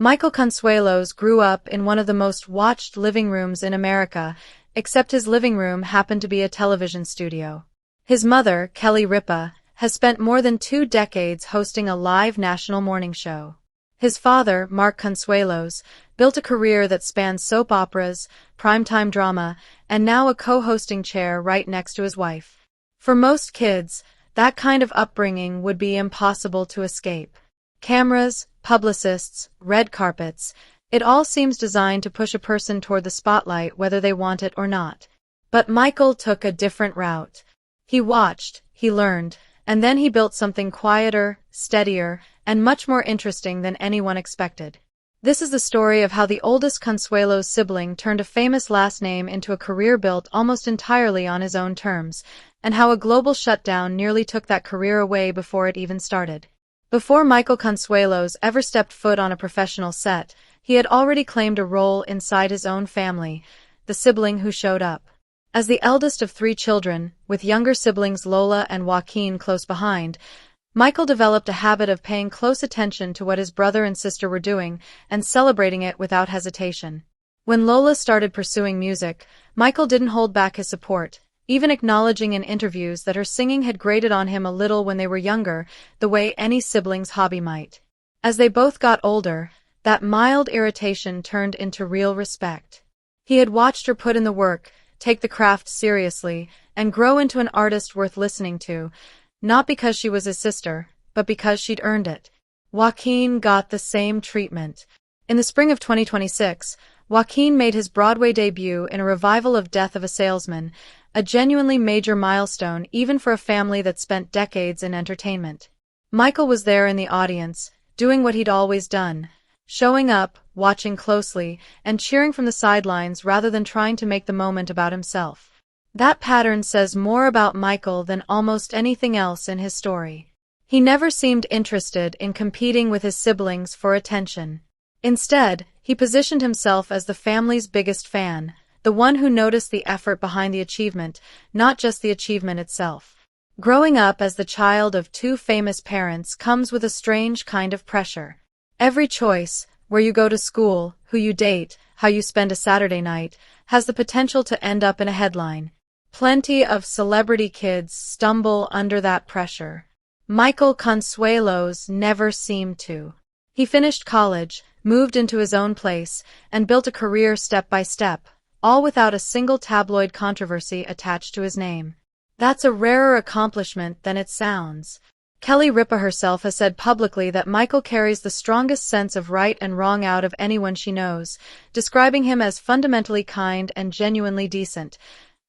Michael Consuelos grew up in one of the most watched living rooms in America, except his living room happened to be a television studio. His mother, Ripa, has spent more than 2 decades hosting a live national morning show. His father, Mark Consuelos, built a career that spans soap operas, primetime drama, and now a co-hosting chair right next to his wife. For most kids, that kind of upbringing would be impossible to escape. Cameras, publicists, red carpets, it all seems designed to push a person toward the spotlight whether they want it or not. But Michael took a different route. He watched, he learned, and then he built something quieter, steadier, and much more interesting than anyone expected. This is the story of how the oldest Consuelos sibling turned a famous last name into a career built almost entirely on his own terms, and how a global shutdown nearly took that career away before it even started. Before Michael Consuelos ever stepped foot on a professional set, he had already claimed a role inside his own family, the sibling who showed up. As the eldest of 3 children, with younger siblings Lola and Joaquin close behind, Michael developed a habit of paying close attention to what his brother and sister were doing and celebrating it without hesitation. When Lola started pursuing music, Michael didn't hold back his support, even acknowledging in interviews that her singing had grated on him a little when they were younger, the way any sibling's hobby might. As they both got older, that mild irritation turned into real respect. He had watched her put in the work, take the craft seriously, and grow into an artist worth listening to, not because she was his sister, but because she'd earned it. Joaquin got the same treatment. In the spring of 2026, Joaquin made his Broadway debut in a revival of Death of a Salesman, a genuinely major milestone even for a family that spent decades in entertainment. Michael was there in the audience, doing what he'd always done, showing up, watching closely, and cheering from the sidelines rather than trying to make the moment about himself. That pattern says more about Michael than almost anything else in his story. He never seemed interested in competing with his siblings for attention. Instead, he positioned himself as the family's biggest fan, the one who noticed the effort behind the achievement, not just the achievement itself. Growing up as the child of 2 famous parents comes with a strange kind of pressure. Every choice, where you go to school, who you date, how you spend a Saturday night, has the potential to end up in a headline. Plenty of celebrity kids stumble under that pressure. Michael Consuelos never seemed to. He finished college, moved into his own place, and built a career step by step, all without a single tabloid controversy attached to his name. That's a rarer accomplishment than it sounds. Ripa herself has said publicly that Michael carries the strongest sense of right and wrong out of anyone she knows, describing him as fundamentally kind and genuinely decent.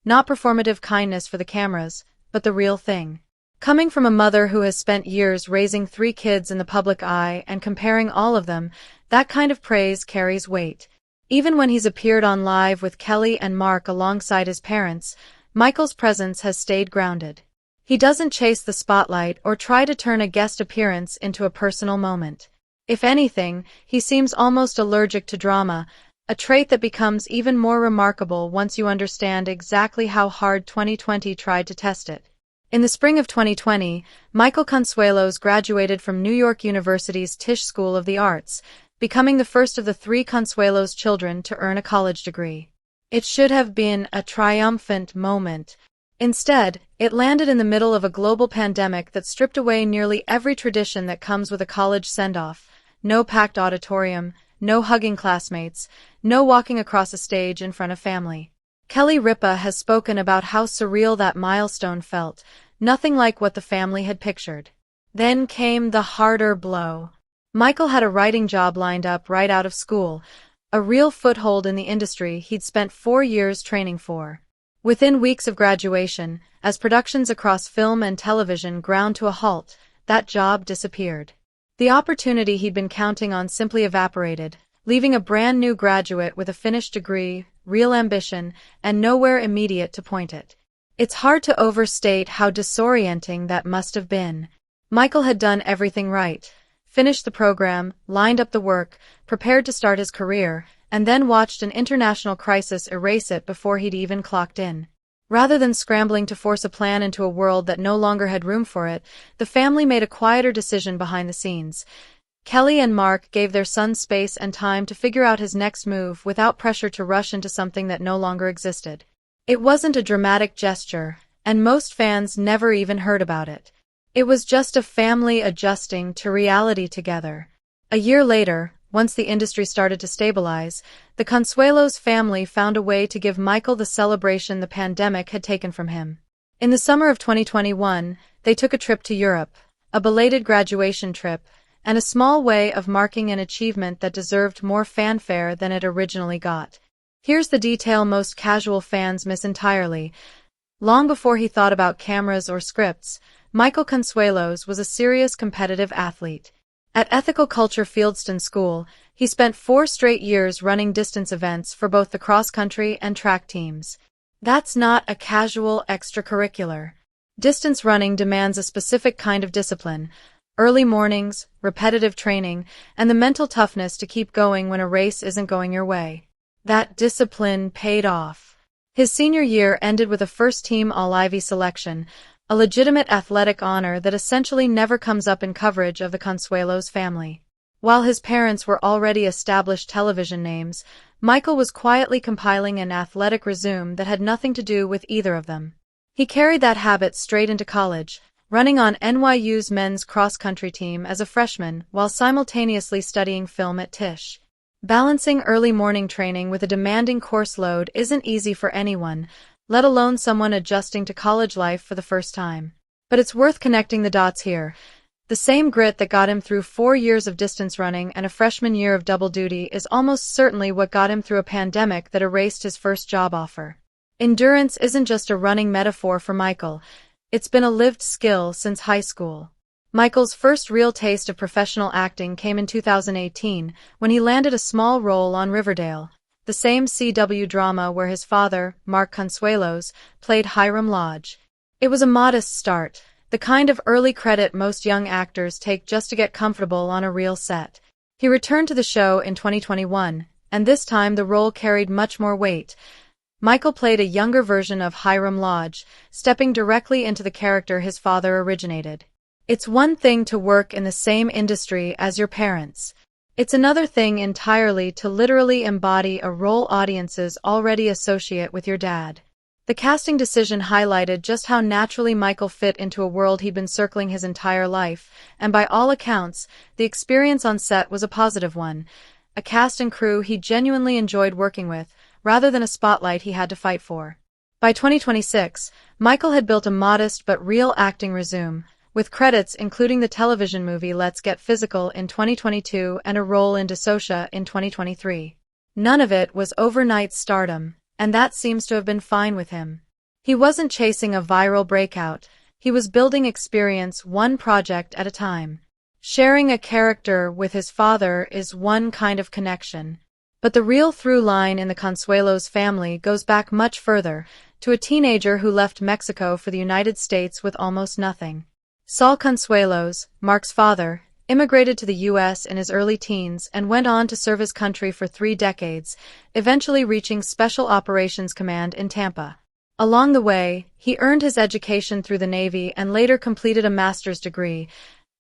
Not performative kindness for the cameras, but the real thing. Coming from a mother who has spent years raising 3 kids in the public eye and comparing all of them, that kind of praise carries weight. Even when he's appeared on Live with Kelly and Mark alongside his parents, Michael's presence has stayed grounded. He doesn't chase the spotlight or try to turn a guest appearance into a personal moment. If anything, he seems almost allergic to drama, a trait that becomes even more remarkable once you understand exactly how hard 2020 tried to test it. In the spring of 2020, Michael Consuelos graduated from New York University's Tisch School of the Arts, becoming the first of the 3 Consuelos children to earn a college degree. It should have been a triumphant moment. Instead, it landed in the middle of a global pandemic that stripped away nearly every tradition that comes with a college send-off. No packed auditorium, no hugging classmates, no walking across a stage in front of family. Ripa has spoken about how surreal that milestone felt, nothing like what the family had pictured. Then came the harder blow. Michael had a writing job lined up right out of school, a real foothold in the industry he'd spent 4 years training for. Within weeks of graduation, as productions across film and television ground to a halt, that job disappeared. The opportunity he'd been counting on simply evaporated, leaving a brand new graduate with a finished degree, real ambition, and nowhere immediate to point it. It's hard to overstate how disorienting that must have been. Michael had done everything right, finished the program, lined up the work, prepared to start his career, and then watched an international crisis erase it before he'd even clocked in. Rather than scrambling to force a plan into a world that no longer had room for it, the family made a quieter decision behind the scenes. Kelly and Mark gave their son space and time to figure out his next move without pressure to rush into something that no longer existed. It wasn't a dramatic gesture, and most fans never even heard about it. It was just a family adjusting to reality together. A year later, once the industry started to stabilize, the Consuelos family found a way to give Michael the celebration the pandemic had taken from him. In the summer of 2021, they took a trip to Europe, a belated graduation trip, and a small way of marking an achievement that deserved more fanfare than it originally got. Here's the detail most casual fans miss entirely. Long before he thought about cameras or scripts, Michael Consuelos was a serious competitive athlete. At Ethical Culture Fieldston School, he spent 4 straight years running distance events for both the cross-country and track teams. That's not a casual extracurricular. Distance running demands a specific kind of discipline, early mornings, repetitive training, and the mental toughness to keep going when a race isn't going your way. That discipline paid off. His senior year ended with a first-team All-Ivy selection, a legitimate athletic honor that essentially never comes up in coverage of the Consuelos family. While his parents were already established television names, Michael was quietly compiling an athletic resume that had nothing to do with either of them. He carried that habit straight into college, running on NYU's men's cross-country team as a freshman while simultaneously studying film at Tisch. Balancing early morning training with a demanding course load isn't easy for anyone, let alone someone adjusting to college life for the first time. But it's worth connecting the dots here. The same grit that got him through 4 years of distance running and a freshman year of double duty is almost certainly what got him through a pandemic that erased his first job offer. Endurance isn't just a running metaphor for Michael. It's been a lived skill since high school. Michael's first real taste of professional acting came in 2018, when he landed a small role on Riverdale, the same CW drama where his father, Mark Consuelos, played Hiram Lodge. It was a modest start, the kind of early credit most young actors take just to get comfortable on a real set. He returned to the show in 2021, and this time the role carried much more weight. Michael played a younger version of Hiram Lodge, stepping directly into the character his father originated. It's one thing to work in the same industry as your parents. It's another thing entirely to literally embody a role audiences already associate with your dad. The casting decision highlighted just how naturally Michael fit into a world he'd been circling his entire life, and by all accounts, the experience on set was a positive one. A cast and crew he genuinely enjoyed working with, rather than a spotlight he had to fight for. By 2026, Michael had built a modest but real acting resume, with credits including the television movie Let's Get Physical in 2022 and a role in Dissociation in 2023. None of it was overnight stardom, and that seems to have been fine with him. He wasn't chasing a viral breakout, he was building experience one project at a time. Sharing a character with his father is one kind of connection. But the real through line in the Consuelos family goes back much further, to a teenager who left Mexico for the United States with almost nothing. Saul Consuelos, Mark's father, immigrated to the U.S. in his early teens and went on to serve his country for 3 decades, eventually reaching Special Operations Command in Tampa. Along the way, he earned his education through the Navy and later completed a master's degree,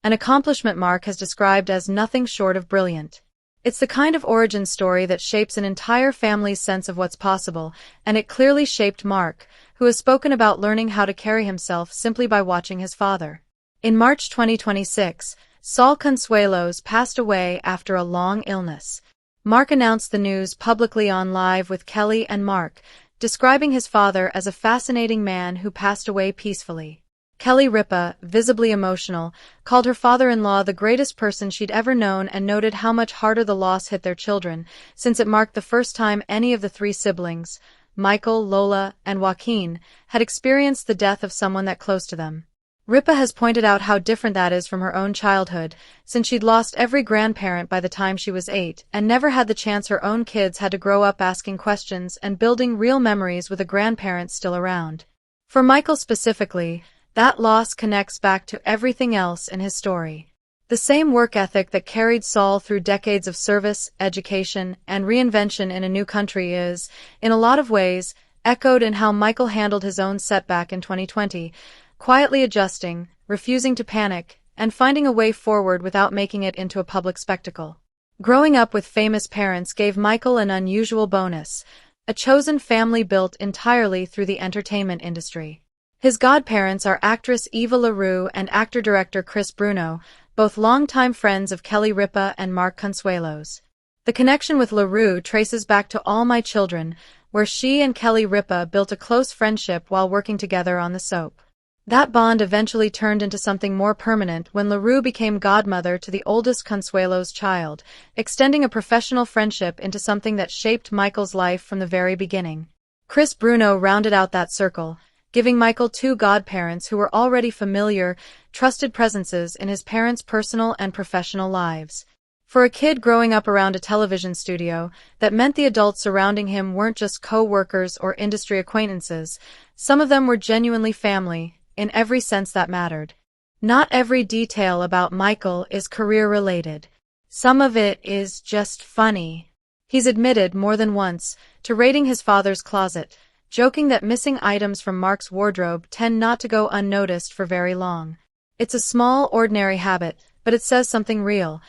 an accomplishment Mark has described as nothing short of brilliant. It's the kind of origin story that shapes an entire family's sense of what's possible, and it clearly shaped Mark, who has spoken about learning how to carry himself simply by watching his father. In March 2026, Saul Consuelos passed away after a long illness. Mark announced the news publicly on Live with Kelly and Mark, describing his father as a fascinating man who passed away peacefully. Kelly Ripa, visibly emotional, called her father-in-law the greatest person she'd ever known and noted how much harder the loss hit their children, since it marked the first time any of the 3 siblings, Michael, Lola, and Joaquin, had experienced the death of someone that close to them. Ripa has pointed out how different that is from her own childhood, since she'd lost every grandparent by the time she was 8 and never had the chance her own kids had to grow up asking questions and building real memories with a grandparent still around. For Michael specifically, that loss connects back to everything else in his story. The same work ethic that carried Saul through decades of service, education, and reinvention in a new country is, in a lot of ways, echoed in how Michael handled his own setback in 2020, quietly adjusting, refusing to panic, and finding a way forward without making it into a public spectacle. Growing up with famous parents gave Michael an unusual bonus, a chosen family built entirely through the entertainment industry. His godparents are actress Eva LaRue and actor-director Chris Bruno, both longtime friends of Kelly Ripa and Mark Consuelos. The connection with LaRue traces back to All My Children, where she and Kelly Ripa built a close friendship while working together on the soap. That bond eventually turned into something more permanent when LaRue became godmother to the oldest Consuelos child, extending a professional friendship into something that shaped Michael's life from the very beginning. Chris Bruno rounded out that circle, giving Michael two godparents who were already familiar, trusted presences in his parents' personal and professional lives. For a kid growing up around a television studio, that meant the adults surrounding him weren't just co-workers or industry acquaintances. Some of them were genuinely family, in every sense that mattered. Not every detail about Michael is career-related. Some of it is just funny. He's admitted more than once to raiding his father's closet, joking that missing items from Mark's wardrobe tend not to go unnoticed for very long. It's a small, ordinary habit, but it says something real.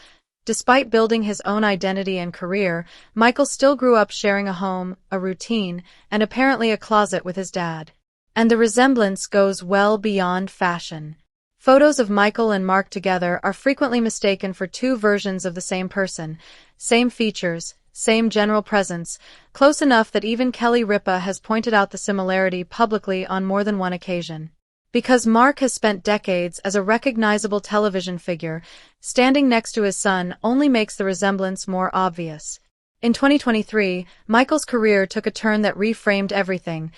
Despite building his own identity and career, Michael still grew up sharing a home, a routine, and apparently a closet with his dad. And the resemblance goes well beyond fashion. Photos of Michael and Mark together are frequently mistaken for two versions of the same person, same features, same general presence, close enough that even Kelly Ripa has pointed out the similarity publicly on more than one occasion. Because Mark has spent decades as a recognizable television figure, standing next to his son only makes the resemblance more obvious. In 2023, Michael's career took a turn that reframed everything.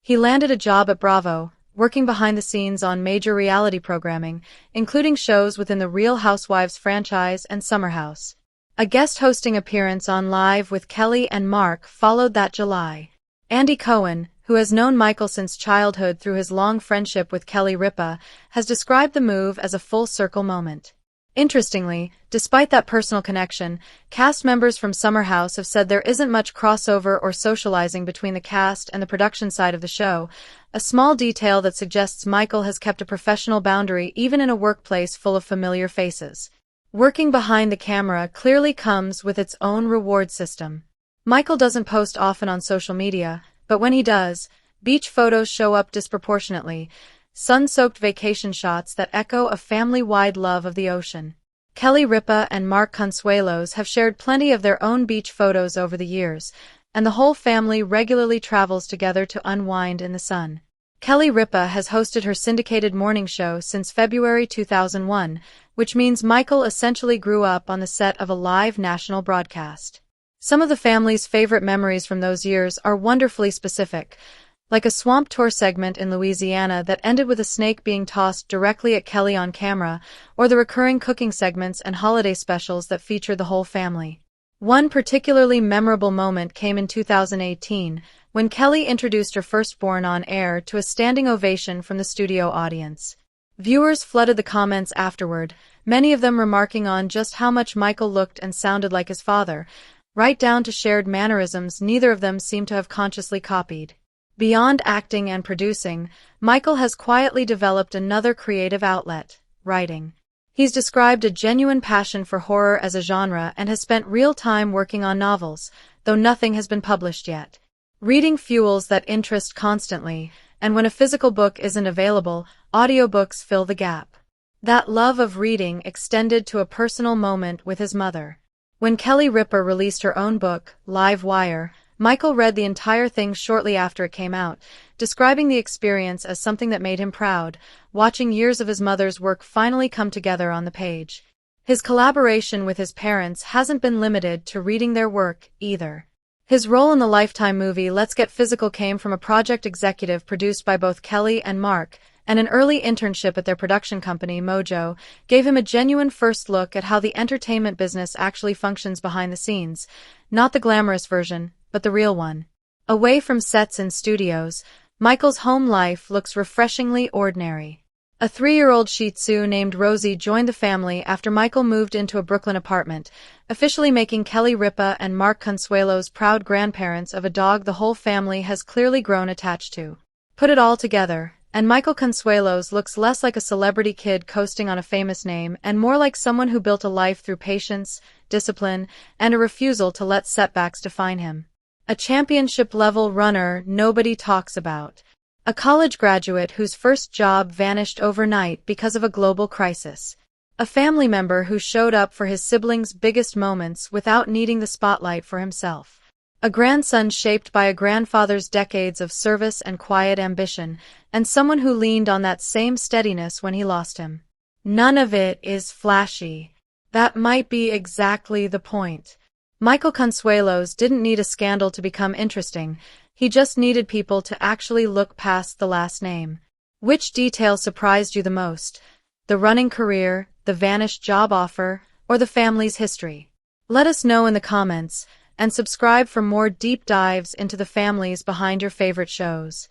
He landed a job at Bravo, working behind the scenes on major reality programming, including shows within the Real Housewives franchise and Summer House. A guest hosting appearance on Live with Kelly and Mark followed that July. Andy Cohen, who has known Michael since childhood through his long friendship with Kelly Ripa, has described the move as a full-circle moment. Interestingly, despite that personal connection, cast members from Summer House have said there isn't much crossover or socializing between the cast and the production side of the show, a small detail that suggests Michael has kept a professional boundary even in a workplace full of familiar faces. Working behind the camera clearly comes with its own reward system. Michael doesn't post often on social media, but when he does, beach photos show up disproportionately, sun-soaked vacation shots that echo a family-wide love of the ocean. Kelly Ripa and Mark Consuelos have shared plenty of their own beach photos over the years, and the whole family regularly travels together to unwind in the sun. Kelly Ripa has hosted her syndicated morning show since February 2001, which means Michael essentially grew up on the set of a live national broadcast. Some of the family's favorite memories from those years are wonderfully specific, like a swamp tour segment in Louisiana that ended with a snake being tossed directly at Kelly on camera, or the recurring cooking segments and holiday specials that feature the whole family. One particularly memorable moment came in 2018, when Kelly introduced her firstborn on air to a standing ovation from the studio audience. Viewers flooded the comments afterward, many of them remarking on just how much Michael looked and sounded like his father, right down to shared mannerisms neither of them seemed to have consciously copied. Beyond acting and producing, Michael has quietly developed another creative outlet, writing. He's described a genuine passion for horror as a genre and has spent real time working on novels, though nothing has been published yet. Reading fuels that interest constantly, and when a physical book isn't available, audiobooks fill the gap. That love of reading extended to a personal moment with his mother. When Kelly Ripa released her own book, Live Wire, Michael read the entire thing shortly after it came out, describing the experience as something that made him proud, watching years of his mother's work finally come together on the page. His collaboration with his parents hasn't been limited to reading their work, either. His role in the Lifetime movie Let's Get Physical came from a project executive produced by both Kelly and Mark, and an early internship at their production company, Mojo, gave him a genuine first look at how the entertainment business actually functions behind the scenes, not the glamorous version, but the real one. Away from sets and studios, Michael's home life looks refreshingly ordinary. A 3-year-old Shih Tzu named Rosie joined the family after Michael moved into a Brooklyn apartment, officially making Kelly Ripa and Mark Consuelos proud grandparents of a dog the whole family has clearly grown attached to. Put it all together, And Michael Consuelos looks less like a celebrity kid coasting on a famous name and more like someone who built a life through patience, discipline, and a refusal to let setbacks define him. A championship-level runner nobody talks about. A college graduate whose first job vanished overnight because of a global crisis. A family member who showed up for his siblings' biggest moments without needing the spotlight for himself. A grandson shaped by a grandfather's decades of service and quiet ambition, and someone who leaned on that same steadiness when he lost him. None of it is flashy. That might be exactly the point. Michael Consuelos didn't need a scandal to become interesting, he just needed people to actually look past the last name. Which detail surprised you the most? The running career, the vanished job offer, or the family's history? Let us know in the comments, and subscribe for more deep dives into the families behind your favorite shows.